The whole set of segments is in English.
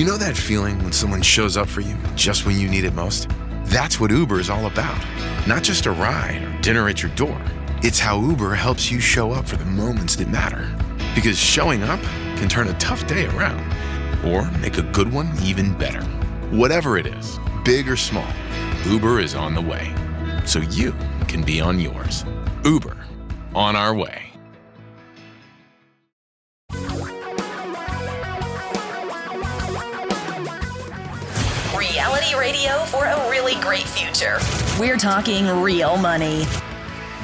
You know that feeling when someone shows up for you just when you need it most? That's what Uber is all about. Not just a ride or dinner at your door. It's how Uber helps you show up for the moments that matter. Because showing up can turn a tough day around or make a good one even better. Whatever it is, big or small, Uber is on the way. So you can be on yours. Uber, on our way. Reality radio for a really great future. We're talking real money.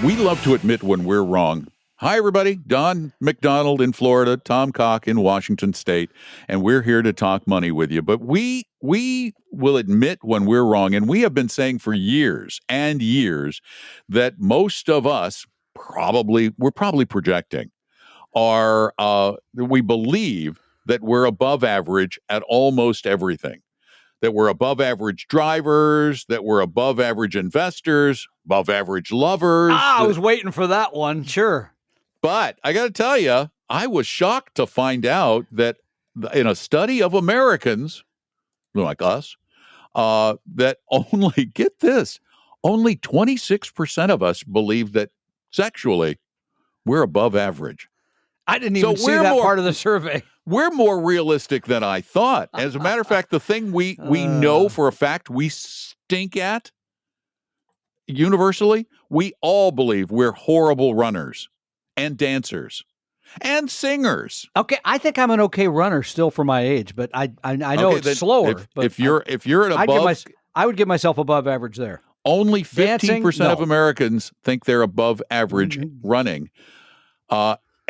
We love to admit when we're wrong. Hi, everybody. Don McDonald in Florida, Tom Cock in Washington State, and we're here to talk money with you. But we will admit when we're wrong, and we have been saying for years and years that most of us we're probably projecting, we believe that we're above average at almost everything. That we're above average drivers, that we're above average investors, above average lovers. I was waiting for that one. Sure. But I got to tell you, I was shocked to find out that in a study of Americans, like us, that get this, only 26% of us believe that sexually we're above average. I didn't even see that part of the survey. We're more realistic than I thought. As a matter of fact, the thing we know for a fact we stink at universally, we all believe we're horrible runners and dancers and singers. Okay, I think I'm an okay runner still for my age, but I know it's slower. If you're at above, I would give myself above average there. Only 15% of Americans think they're above average running.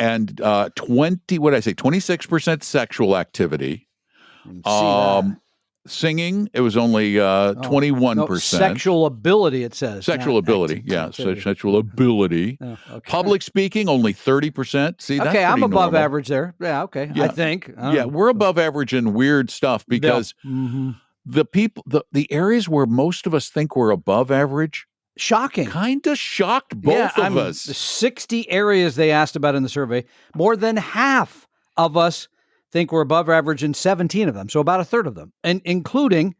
And 26% sexual activity. Singing, it was only 21%. No, sexual ability, it says. Sexual ability, sexual ability. Oh, okay. Public speaking, only 30%. See, that's I'm above normal. average there. Yeah, okay. Yeah. I think. We're above average in weird stuff because the areas where most of us think we're above average, shocking. Kind of shocked both of us. 60 areas they asked about in the survey. More than half of us think we're above average in 17 of them. So about a third of them. And including,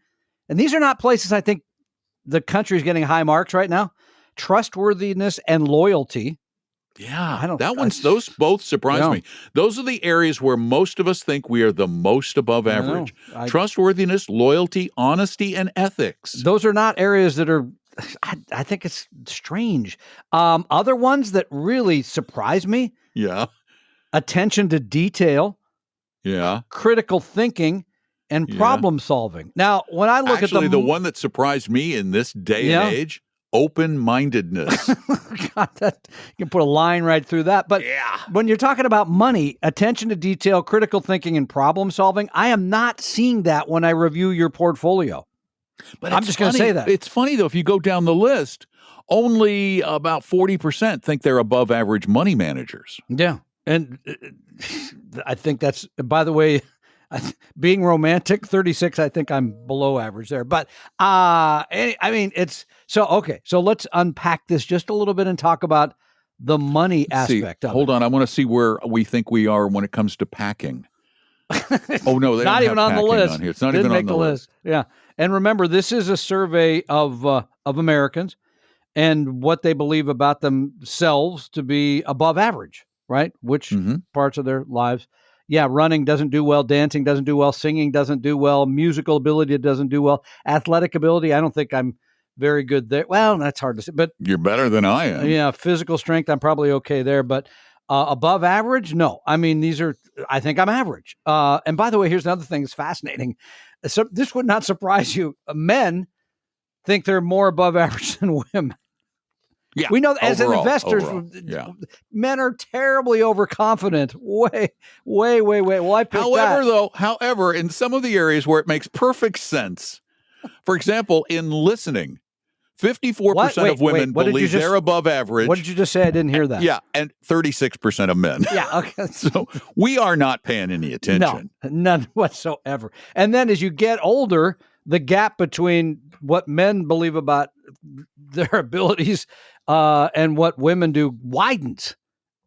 and these are not places I think the country is getting high marks right now, trustworthiness and loyalty. Yeah, those both surprise me. Those are the areas where most of us think we are the most above average. Trustworthiness, loyalty, honesty, and ethics. Those are not areas that are, I think it's strange. Other ones that really surprise me. Yeah. Attention to detail. Yeah. Critical thinking and problem solving. Now, when I look at the one that surprised me in this day and age, open-mindedness. God, you can put a line right through that. But when you're talking about money, attention to detail, critical thinking, and problem solving, I am not seeing that when I review your portfolio. But I'm just going to say that. It's funny, though, if you go down the list, only about 40% think they're above average money managers. Yeah. And I think that's, by the way, being romantic, 36, I think I'm below average there. But I mean, it's so, okay. So let's unpack this just a little bit and talk about the money aspect of it. Hold on. I want to see where we think we are when it comes to packing. Oh, no, they not don't even have on the list. on here. It's not Didn't even make on the list. Yeah. And remember, this is a survey of Americans and what they believe about themselves to be above average, right? Which parts of their lives. Yeah, running doesn't do well. Dancing doesn't do well. Singing doesn't do well. Musical ability doesn't do well. Athletic ability, I don't think I'm very good there. Well, that's hard to say. But you're better than I am. Yeah, physical strength, I'm probably okay there. But above average, no. I mean, I think I'm average. And by the way, here's another thing that's fascinating. So this would not surprise you. Men think they're more above average than women. Yeah, we know as investors, men are terribly overconfident. Way. Well, I picked that. However, in some of the areas where it makes perfect sense, for example, in listening, 54% of women believe they're above average. What did you just say? I didn't hear that. Yeah, and 36% of men. Yeah, okay. So we are not paying any attention. No, none whatsoever. And then as you get older, the gap between what men believe about their abilities and what women do widens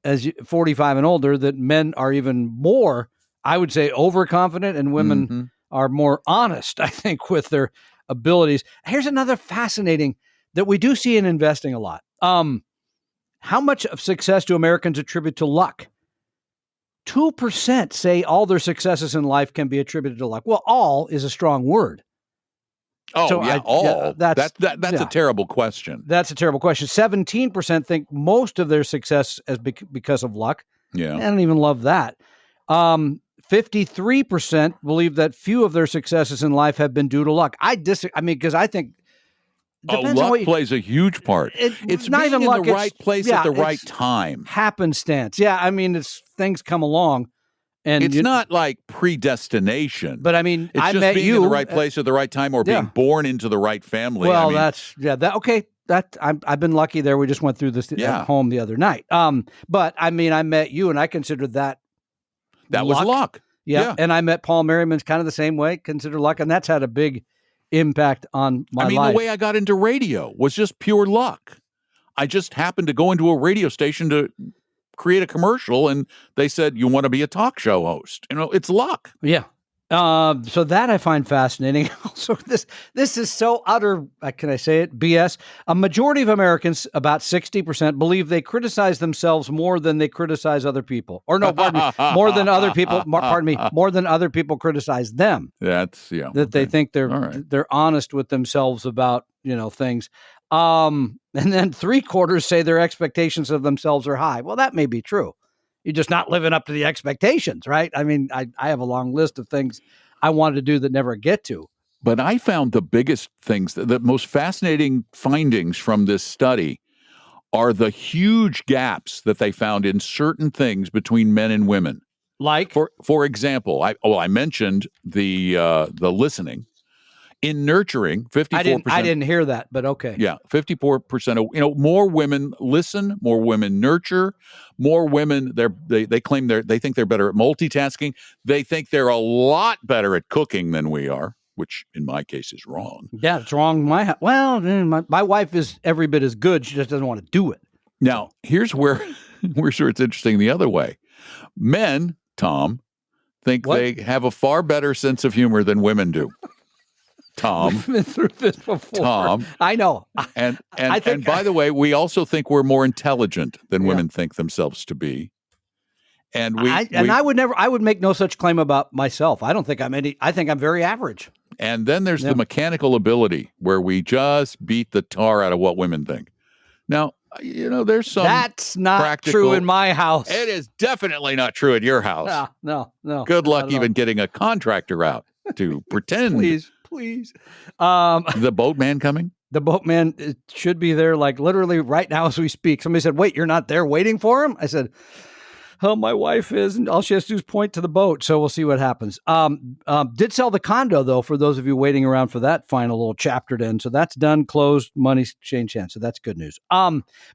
as 45 and older, that men are even more, I would say, overconfident and women are more honest, I think, with their abilities. Here's another fascinating that we do see in investing a lot. How much of success do Americans attribute to luck? 2% say all their successes in life can be attributed to luck. Well, all is a strong word. Oh, So yeah, all. That's a terrible question. That's a terrible question. 17% think most of their success is because of luck. Yeah. I don't even love that. 53% believe that few of their successes in life have been due to luck. I mean, because I think luck plays a huge part. It's not even luck, in the right place at the right time. Happenstance. Yeah, I mean, things come along. And it's not like predestination. But I mean, it's I just met being you in the right place at the right time, or being born into the right family. Well, okay. I've been lucky there. We just went through this at home the other night. But I mean, I met you, and I considered that was luck. Yeah. And I met Paul Merriman's kind of the same way, considered luck, and that's had a big impact on my life. The way I got into radio was just pure luck. I just happened to go into a radio station to create a commercial, and they said, "You want to be a talk show host?" It's luck. Yeah. So that I find fascinating. Also, this is so utter, can I say it, BS. A majority of Americans, about 60%, believe they criticize themselves more than they criticize other people. Or no, pardon me, more than other people, more than other people criticize them. They think they're honest with themselves about, things. And then 3/4 say their expectations of themselves are high. Well, that may be true. You're just not living up to the expectations, right? I mean, I have a long list of things I wanted to do that never get to. But I found the biggest things, the most fascinating findings from this study are the huge gaps that they found in certain things between men and women. Like? For example, I mentioned the listening. In nurturing, 54%. I didn't hear that, but okay. Yeah, 54% of more women listen, more women nurture, more women they claim they think they're better at multitasking. They think they're a lot better at cooking than we are, which in my case is wrong. Yeah, it's wrong. My wife is every bit as good. She just doesn't want to do it. Now, here's where we're sure it's interesting the other way. Men, Tom, think they have a far better sense of humor than women do. Tom, we've been through this before. Tom, I know. And by the way, we also think we're more intelligent than women think themselves to be. And I would make no such claim about myself. I don't think I think I'm very average. And then there's the mechanical ability where we just beat the tar out of what women think. Now, there's some that's not true in my house. It is definitely not true at your house. No. Good luck even getting a contractor out to pretend. Please. The boatman coming? The boatman should be there like literally right now as we speak. Somebody said, "Wait, you're not there waiting for him?" I said, "Oh, my wife is, and all she has to do is point to the boat." So we'll see what happens. Did sell the condo, though, for those of you waiting around for that final little chapter to end. So that's done, closed, money changed hands. So that's good news.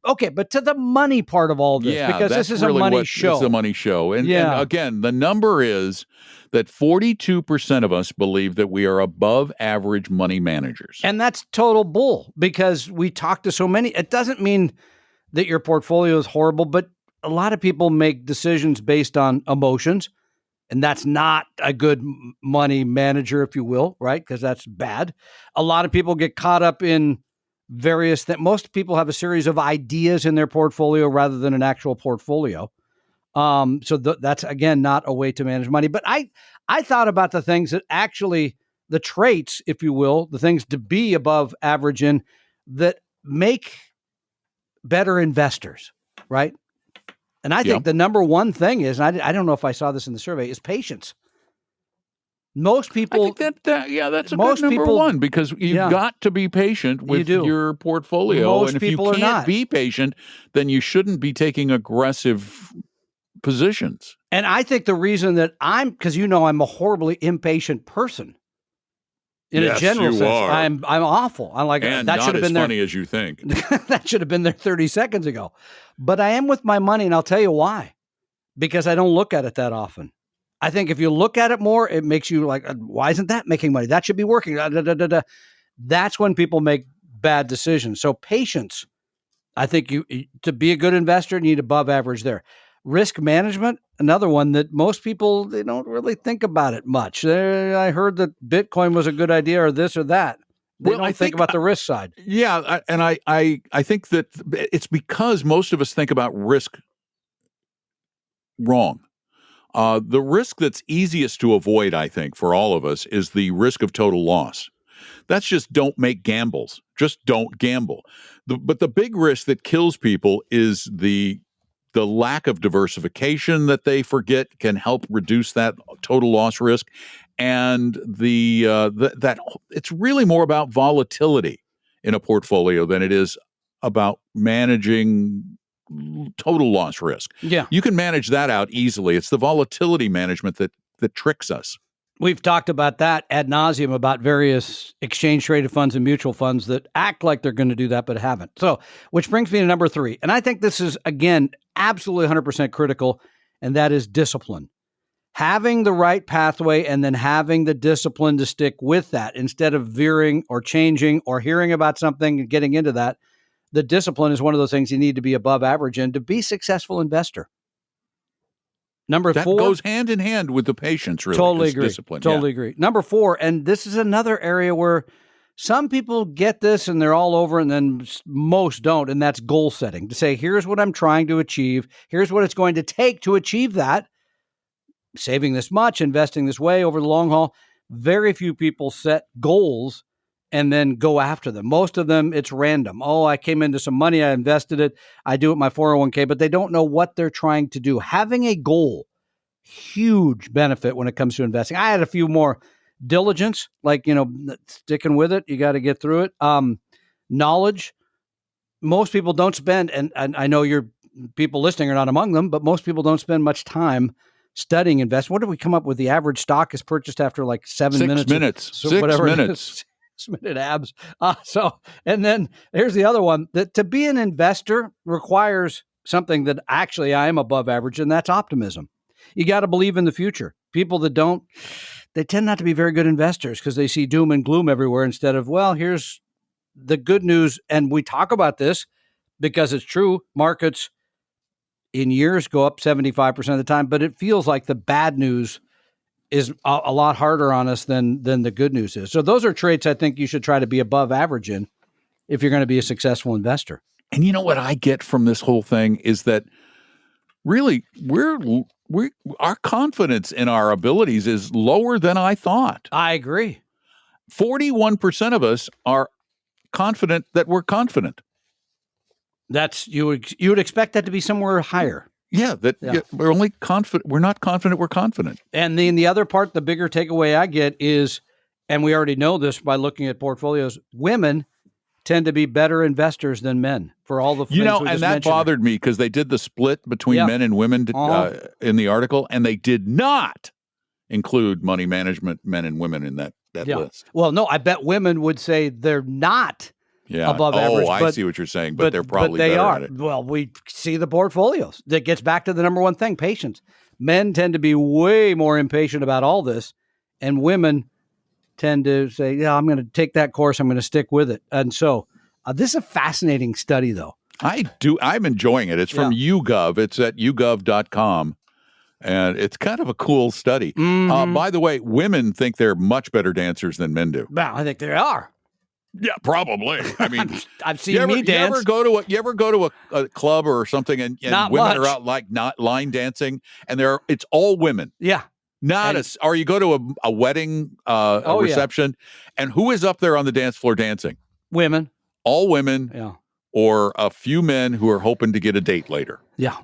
Okay, but to the money part of all this, because this is really a money show. It's a money show. And again, the number is that 42% of us believe that we are above average money managers. And that's total bull, because we talk to so many. It doesn't mean that your portfolio is horrible, but a lot of people make decisions based on emotions, and that's not a good money manager, if you will, right? Because that's bad. A lot of people get caught up in most people have a series of ideas in their portfolio rather than an actual portfolio. So that's, again, not a way to manage money. But I thought about the things that actually, the traits, if you will, the things to be above average in that make better investors, right? And I think the number one thing is, and I don't know if I saw this in the survey, is patience. Most people, I think that's a good number one, because you've got to be patient with your portfolio. Most and if you people can't be patient, then you shouldn't be taking aggressive positions. And I think the reason that because I'm a horribly impatient person. In a general sense, I'm awful. I'm like, and that should have been there. Funny as you think. That should have been there 30 seconds ago. But I am with my money, and I'll tell you why. Because I don't look at it that often. I think if you look at it more, it makes you like, why isn't that making money? That should be working. That's when people make bad decisions. So patience, I think to be a good investor, you need above average there. Risk management, another one that most people, they don't really think about it much. I heard that Bitcoin was a good idea or this or that. They don't think about the risk side. Yeah, and I think that it's because most of us think about risk wrong. The risk that's easiest to avoid, I think, for all of us is the risk of total loss. That's just don't make gambles. Just don't gamble. But the big risk that kills people is the lack of diversification that they forget can help reduce that total loss risk, and that it's really more about volatility in a portfolio than it is about managing total loss risk. Yeah, you can manage that out easily. It's the volatility management that tricks us. We've talked about that ad nauseum about various exchange-traded funds and mutual funds that act like they're going to do that but haven't. So, which brings me to number 3. And I think this is, again, absolutely 100% critical, and that is discipline. Having the right pathway and then having the discipline to stick with that instead of veering or changing or hearing about something and getting into that. The discipline is one of those things you need to be above average in to be a successful investor. Number 4. That goes hand in hand with the patience, really. Totally agree. Discipline. Totally agree. Number 4, and this is another area where some people get this and they're all over, and then most don't, and that's goal setting. To say, here's what I'm trying to achieve. Here's what it's going to take to achieve that. Saving this much, investing this way over the long haul. Very few people set goals and then go after them. Most of them, it's random. Oh, I came into some money, I invested it, I do it my 401k, but they don't know what they're trying to do. Having a goal, huge benefit when it comes to investing. I had a few more. Diligence, like, sticking with it, you got to get through it. Knowledge, most people don't spend, and I know your people listening are not among them, but most people don't spend much time studying investment. What did we come up with? The average stock is purchased after like 7 minutes. 6 minutes. So 6 whatever minutes. 6 minute abs. And then here's the other one, that to be an investor requires something that actually I am above average, and that's optimism. You got to believe in the future. People that don't, they tend not to be very good investors because they see doom and gloom everywhere instead of, well, here's the good news. And we talk about this because it's true. Markets in years go up 75% of the time, but it feels like the bad news is a lot harder on us than the good news is. So those are traits I think you should try to be above average in if you're going to be a successful investor. And you know what I get from this whole thing is that really our confidence in our abilities is lower than I thought. I agree. 41% of us are confident that we're confident. That's you would expect that to be somewhere higher. Yeah, we're only confident. We're not confident. We're confident. And then the other part, the bigger takeaway I get is, and we already know this by looking at portfolios, women tend to be better investors than men for all the things we just and that mentioned. bothered me because they did the split between men and women in the article, and they did not include money management, men and women in that list. Well, no, I bet women would say they're not above average. I see what you're saying, but they're probably they better are. at it. Well, we see the portfolios. That gets back to the number one thing, patience. Men tend to be way more impatient about all this, and women tend to say, yeah, I'm going to take that course. I'm going to stick with it. And so this is a fascinating study, though. I'm enjoying it. It's from YouGov. It's at YouGov.com. And it's kind of a cool study. Mm-hmm. By the way, women think they're much better dancers than men do. Well, I think they are. Yeah, probably. I mean, I've seen me dance. You ever go to a club or something and women much. are out like not line dancing and it's all women. Yeah. Or you go to a wedding reception and who is up there on the dance floor dancing? Women. All women. Yeah. Or a few men who are hoping to get a date later. Yeah,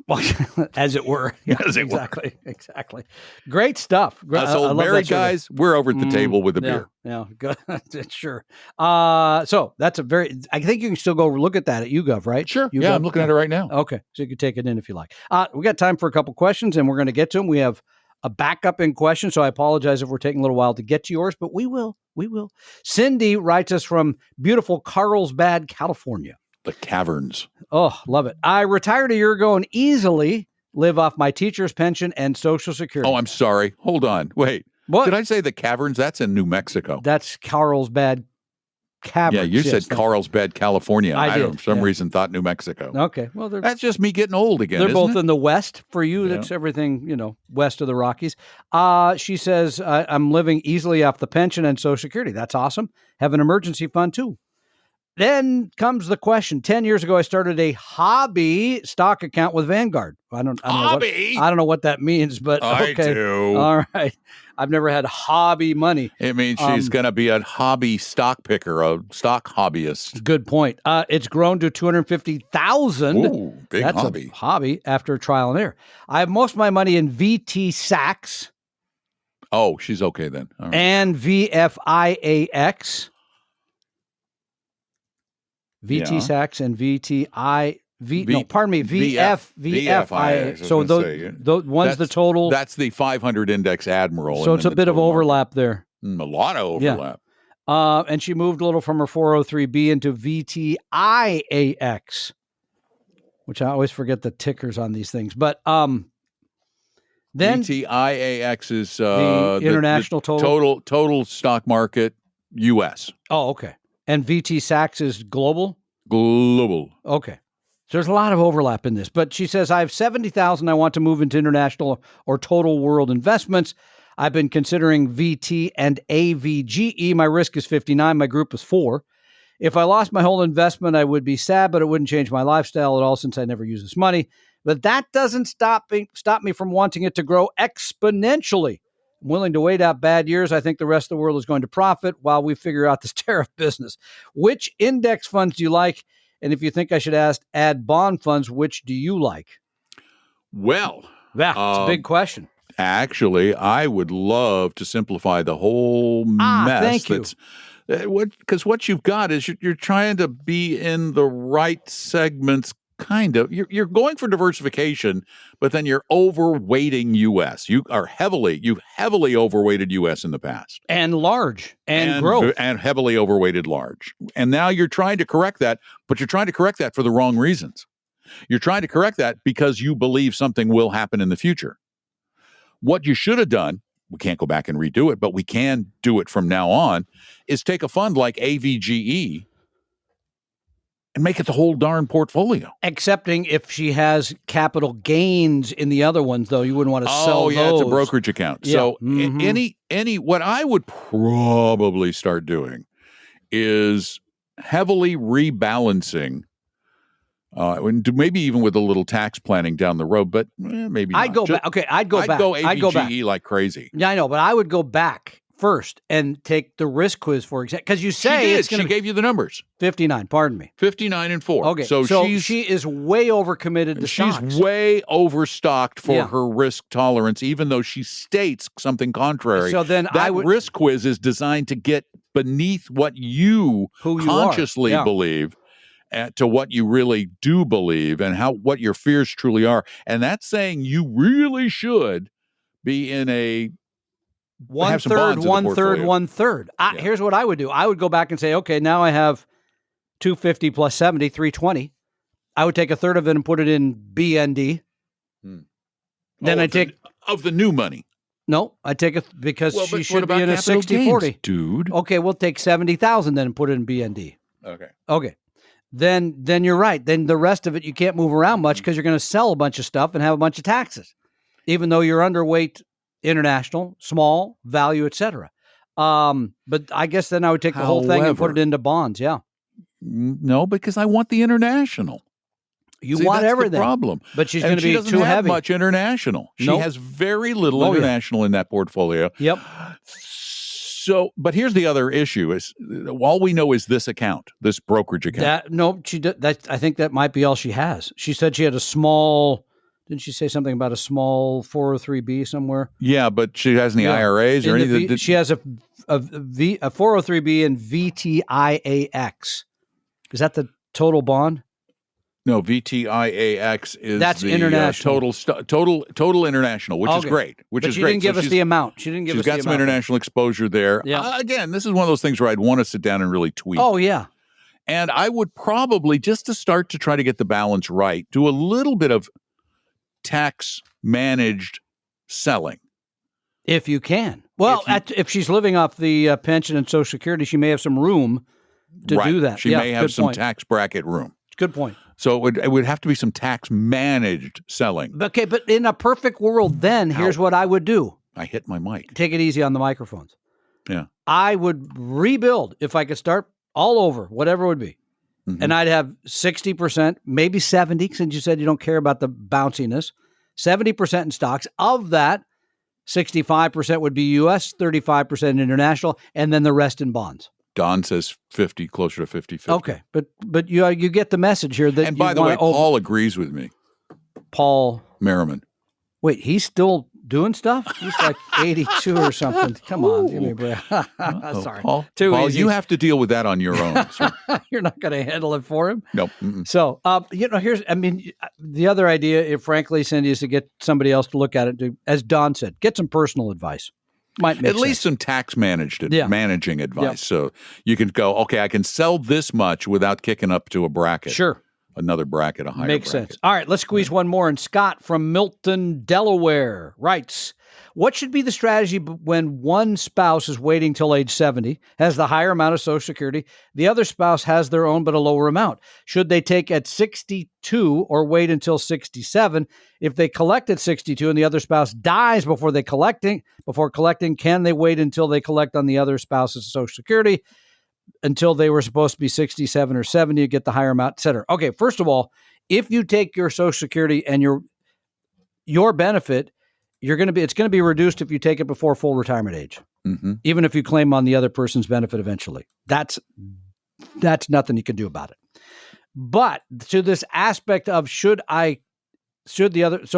as it were. Yeah, as it were. Exactly. Great stuff. So married guys, we're over at the table with a beer. Yeah, good. Sure. So that's I think you can still go look at that at YouGov, right? Sure. YouGov? Yeah, I'm looking at it right now. Okay, so you can take it in if you like. We got time for a couple questions, and we're going to get to them. We have a backup in question, so I apologize if we're taking a little while to get to yours, but we will. Cindy writes us from beautiful Carlsbad, California. The caverns. Oh, love it. I retired a year ago and easily live off my teacher's pension and Social Security. Oh, I'm sorry. Hold on. Wait. What? Did I say the caverns? That's in New Mexico. That's Carlsbad, Caverns. Yeah, you said Carlsbad, California. I did, for some reason thought New Mexico. Okay, well, that's just me getting old again. They're both isn't it? in the West. For you, that's everything, west of the Rockies. She says, I'm living easily off the pension and Social Security. That's awesome. Have an emergency fund too. Then comes the question. 10 years ago, I started a hobby stock account with Vanguard. I don't know what that means, but okay. I do. All right. I've never had hobby money. It means she's going to be a hobby stock picker, a stock hobbyist. Good point. It's grown to $250,000. Ooh, big That's hobby. A hobby after trial and error. I have most of my money in VT Sachs. Oh, she's okay then. All right. And VFIAX. VT Sachs and VFIA. So those one's the total. That's the 500 index Admiral. So it's a bit of overlap there. A lot of overlap. Yeah. And she moved a little from her 403B into VTIAX, which I always forget the tickers on these things. But then VTIAX is the international total stock market U.S. Oh, okay. And VT Sachs is global? Global. Okay. So there's a lot of overlap in this. But she says, I have $70,000 I want to move into international or total world investments. I've been considering VT and AVGE. My risk is 59. My group is 4. If I lost my whole investment, I would be sad, but it wouldn't change my lifestyle at all since I never use this money. But that doesn't stop me from wanting it to grow exponentially. I'm willing to wait out bad years. I think the rest of the world is going to profit while we figure out this tariff business. Which index funds do you like? And if you think I should add bond funds, which do you like? Well, it's a big question. Actually, I would love to simplify the whole mess. Thank you. Because what you've got is you're trying to be in the right segments. Kind of. You're going for diversification, but then you're overweighting U.S. You've heavily overweighted U.S. in the past. And large and growth. And heavily overweighted large. And now you're trying to correct that, but you're trying to correct that for the wrong reasons. You're trying to correct that because you believe something will happen in the future. What you should have done, we can't go back and redo it, but we can do it from now on, is take a fund like AVGE and make it the whole darn portfolio. Excepting if she has capital gains in the other ones, though, you wouldn't want to sell those. It's a brokerage account. Yeah. So what I would probably start doing is heavily rebalancing, maybe even with a little tax planning down the road, but maybe I'd go back. Okay, I'd go back. I'd go AVGE like crazy. Yeah, I know, but I would go back first and take the risk quiz, for example, because you say she gave you the numbers. 59, pardon me. 59 and 4. Okay, so she is way overcommitted to stocks. She's way overstocked for her risk tolerance, even though she states something contrary. So then that risk quiz is designed to get beneath what you consciously believe to what you really do believe and what your fears truly are. And that's saying you really should be in a one-third. Here's what I would do. I would go back and say, okay, now I have 250 plus 70, 320. I would take a third of it and put it in BND. Then I take of the new money. No, I take it because she should be in a 60-40. Dude. Okay, we'll take 70,000 then and put it in BND. Okay. Then you're right. Then the rest of it, you can't move around much because you're going to sell a bunch of stuff and have a bunch of taxes, even though you're underweight international, small, value, etc. But I guess then I would take the whole thing and put it into bonds. Yeah. No, because I want the international. You want everything. The problem. But she's going to be too heavy. Much international. She has very little international in that portfolio. Yep. So, but here's the other issue: is all we know is this account, this brokerage account. I think that might be all she has. She said she had a small. Didn't she say something about a small 403B somewhere? Yeah, but she has any IRAs or anything? She has a 403B and VTIAX. Is that the total bond? No, VTIAX is the international total international, which is great. But she didn't give us the amount. She's got some international exposure there. Yeah. Again, this is one of those things where I'd want to sit down and really tweak. Oh yeah. And I would probably, just to start to try to get the balance right, do a little bit of tax managed selling. If you can. Well, if she's living off the pension and Social Security, she may have some room to do that. She may have some tax bracket room. Good point. So it would have to be some tax managed selling. Okay, but in a perfect world, then here's what I would do. I hit my mic. Take it easy on the microphones. Yeah. I would rebuild if I could start all over, whatever it would be. Mm-hmm. And I'd have 60%, maybe 70, since you said you don't care about the bounciness, 70% in stocks. Of that, 65% would be U.S., 35% international, and then the rest in bonds. Don says 50, closer to 50-50. Okay, but you get the message here. That and by the way, Paul agrees with me. Paul Merriman. Wait, he's still doing stuff? He's like 82 or something. Come on, give me a break. Sorry. Paul, easy. You have to deal with that on your own. You're not going to handle it for him? Nope. So, the other idea, frankly, Cindy, is to get somebody else to look at it. As Don said, get some personal advice. Might make at least some tax managing advice. Yeah. So you can go, okay, I can sell this much without kicking up to a bracket. Sure. Another bracket, a higher Makes bracket. sense. All right, let's squeeze one more. And Scott from Milton, Delaware writes, what should be the strategy when one spouse is waiting till age 70, has the higher amount of Social Security, the other spouse has their own but a lower amount? Should they take at 62 or wait until 67? If they collect at 62 and the other spouse dies before collecting, can they wait until they collect on the other spouse's Social Security? Until they were supposed to be 67 or 70, you get the higher amount, et cetera. Okay, first of all, if you take your Social Security and your benefit, it's going to be reduced if you take it before full retirement age, even if you claim on the other person's benefit eventually. That's nothing you can do about it. But to this aspect of so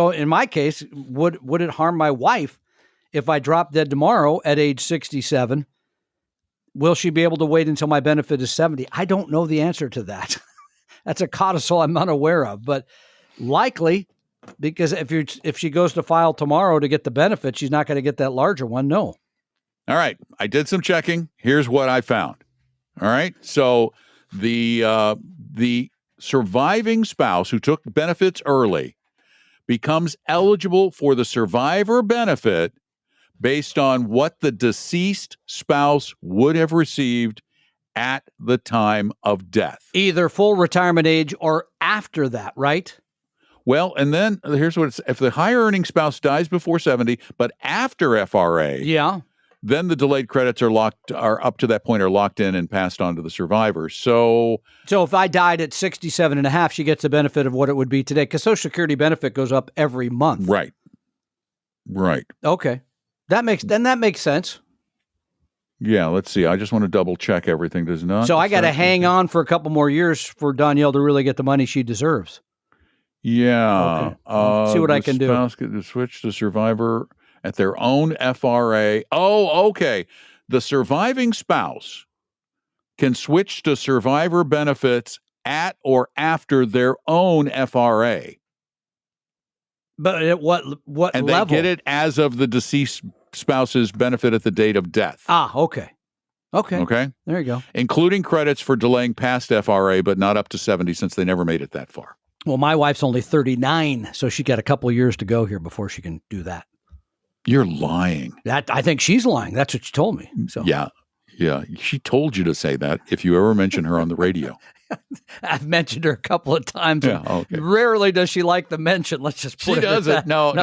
in my case, would it harm my wife if I drop dead tomorrow at age 67? Will she be able to wait until my benefit is 70? I don't know the answer to that. That's a codicil I'm unaware of, but likely, because if she goes to file tomorrow to get the benefit, she's not going to get that larger one. No. All right. I did some checking. Here's what I found. All right. So the surviving spouse who took benefits early becomes eligible for the survivor benefit based on what the deceased spouse would have received at the time of death. Either full retirement age or after that, right? Well, and then here's what if the higher earning spouse dies before 70, but after FRA, then the delayed credits are up to that point are locked in and passed on to the survivor. So if I died at 67 and a half, she gets the benefit of what it would be today, because Social Security benefit goes up every month. Right. Okay. That makes sense. Yeah, let's see. I just want to double check everything. Does not. So I got to hang on for a couple more years for Danielle to really get the money she deserves. Yeah. Okay. See what I can do. Spouse get to switch to survivor at their own FRA. Oh, okay. The surviving spouse can switch to survivor benefits at or after their own FRA. But at what and level? They get it as of the deceased spouse's benefit at the date of death. Okay. Okay. There you go. Including credits for delaying past FRA, but not up to 70 since they never made it that far. Well, my wife's only 39, so she got a couple of years to go here before she can do that. You're lying. I think she's lying. That's what she told me. So Yeah. She told you to say that if you ever mention her on the radio. I've mentioned her a couple of times. Yeah, okay. Rarely does she like the mention. Let's just put she doesn't. No.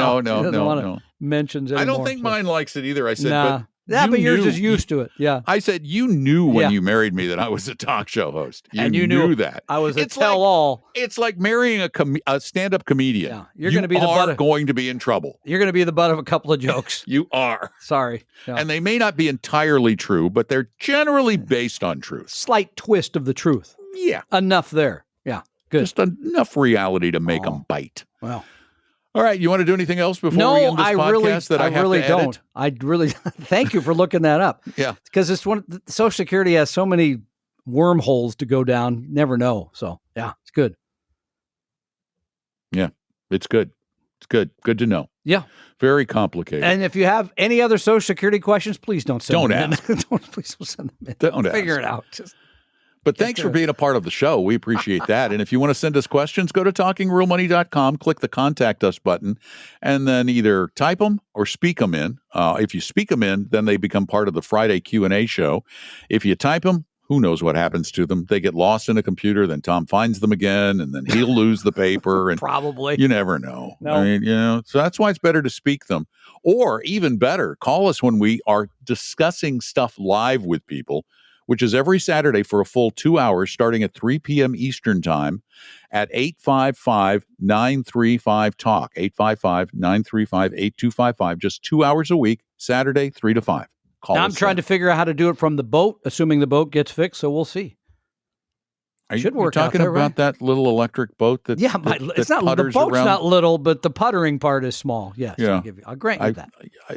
Mentions anymore. I don't think mine likes it either. I said, but yours is used to it. Yeah. I said, you knew when you married me that I was a talk show host. You knew that. I was a tell-all. It's like marrying a stand-up comedian. Yeah. You're going to be going to be in trouble. You're going to be the butt of a couple of jokes. You are. Sorry. Yeah. And they may not be entirely true, but they're generally based on truth. Slight twist of the truth. Yeah. Enough there. Yeah. Good. Just enough reality to make them bite. Well. All right. You want to do anything else before we end this podcast I really don't. I really thank you for looking that up. Yeah. Because Social Security has so many wormholes to go down. Never know. So yeah, it's good. Yeah. It's good. It's good. Good to know. Yeah. Very complicated. And if you have any other Social Security questions, please don't send them ask. in. Please don't send them in. Don't Figure ask. it out. But thanks for being a part of the show. We appreciate that. And if you want to send us questions, go to talkingrealmoney.com, click the Contact Us button, and then either type them or speak them in. If you speak them in, then they become part of the Friday Q&A show. If you type them, who knows what happens to them? They get lost in a computer, then Tom finds them again, and then he'll lose the paper. And probably. You never know. No. I mean, so that's why it's better to speak them. Or even better, call us when we are discussing stuff live with people, which is every Saturday for a full 2 hours starting at 3 p.m. Eastern Time at 855-935-TALK, 855-935-8255, just 2 hours a week, Saturday, 3 to 5. Call now us I'm trying to figure out how to do it from the boat, assuming the boat gets fixed, so we'll see. Should work talking out there, about right? That little electric boat that it's not the boat's around? Not little, but the puttering part is small. Yes, yeah. I'll grant you that.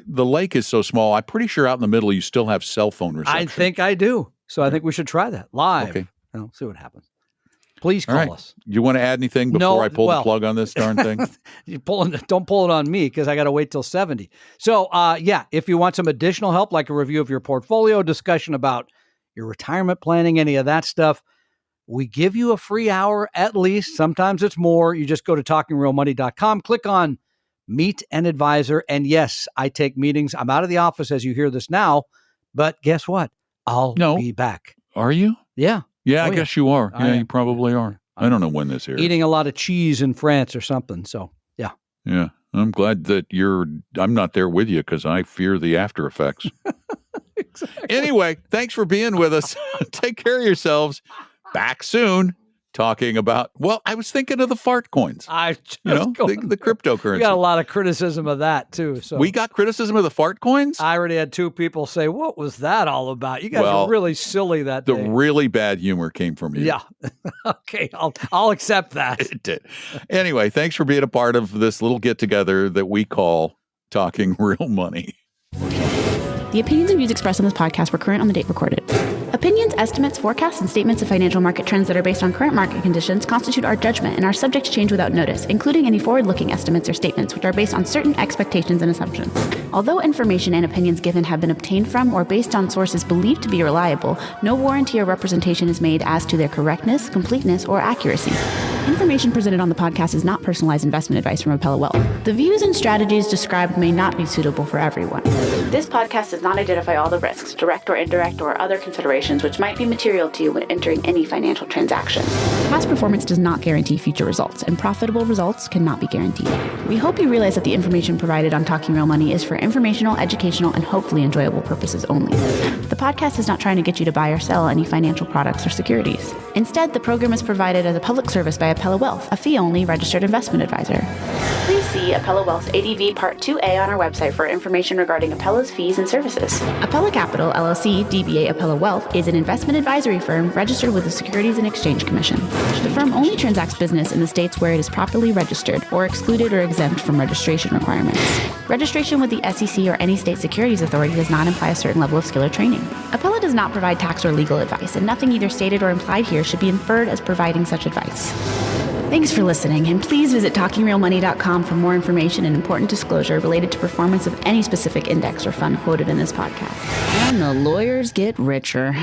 The lake is so small. I'm pretty sure out in the middle you still have cell phone reception. I think I do. So I think we should try that live. Okay, see what happens. Please call us. You want to add anything before I pull the plug on this darn thing? Don't pull it on me because I got to wait till 70. So if you want some additional help, like a review of your portfolio, discussion about your retirement planning, any of that stuff, we give you a free hour at least. Sometimes it's more. You just go to talkingrealmoney.com, click on Meet an Advisor. And yes, I take meetings. I'm out of the office as you hear this now, but guess what? I'll be back. Are you? Yeah. Yeah, I guess you are. Yeah, you probably are. I don't know when this airs. Eating a lot of cheese in France or something. So, yeah. Yeah. I'm glad that I'm not there with you because I fear the after effects. Exactly. Anyway, thanks for being with us. Take care of yourselves. Back soon. Talking about, I was thinking of the fart coins. The cryptocurrency. We got a lot of criticism of that too. So we got criticism of the fart coins? I already had 2 people say, what was that all about? You guys are really silly that day. The really bad humor came from you. Yeah. Okay. I'll accept that. It did. Anyway, thanks for being a part of this little get together that we call Talking Real Money. The opinions and views expressed on this podcast were current on the date recorded. Opinions, estimates, forecasts, and statements of financial market trends that are based on current market conditions constitute our judgment and are subject to change without notice, including any forward-looking estimates or statements which are based on certain expectations and assumptions. Although information and opinions given have been obtained from or based on sources believed to be reliable, no warranty or representation is made as to their correctness, completeness, or accuracy. Information presented on the podcast is not personalized investment advice from Appella Wealth. The views and strategies described may not be suitable for everyone. This podcast does not identify all the risks, direct or indirect, or other considerations which might be material to you when entering any financial transaction. Past performance does not guarantee future results, and profitable results cannot be guaranteed. We hope you realize that the information provided on Talking Real Money is for informational, educational, and hopefully enjoyable purposes only. The podcast is not trying to get you to buy or sell any financial products or securities. Instead, the program is provided as a public service by Appella Wealth, a fee-only registered investment advisor. Please see Appella Wealth's ADV Part 2A on our website for information regarding Appella's fees and services. Appella Capital, LLC, DBA Appella Wealth, is an investment advisory firm registered with the Securities and Exchange Commission. The firm only transacts business in the states where it is properly registered or excluded or exempt from registration requirements. Registration with the SEC or any state securities authority does not imply a certain level of skill or training. Appella does not provide tax or legal advice, and nothing either stated or implied here should be inferred as providing such advice. Thanks for listening, and please visit TalkingRealMoney.com for more information and important disclosure related to performance of any specific index or fund quoted in this podcast. And the lawyers get richer.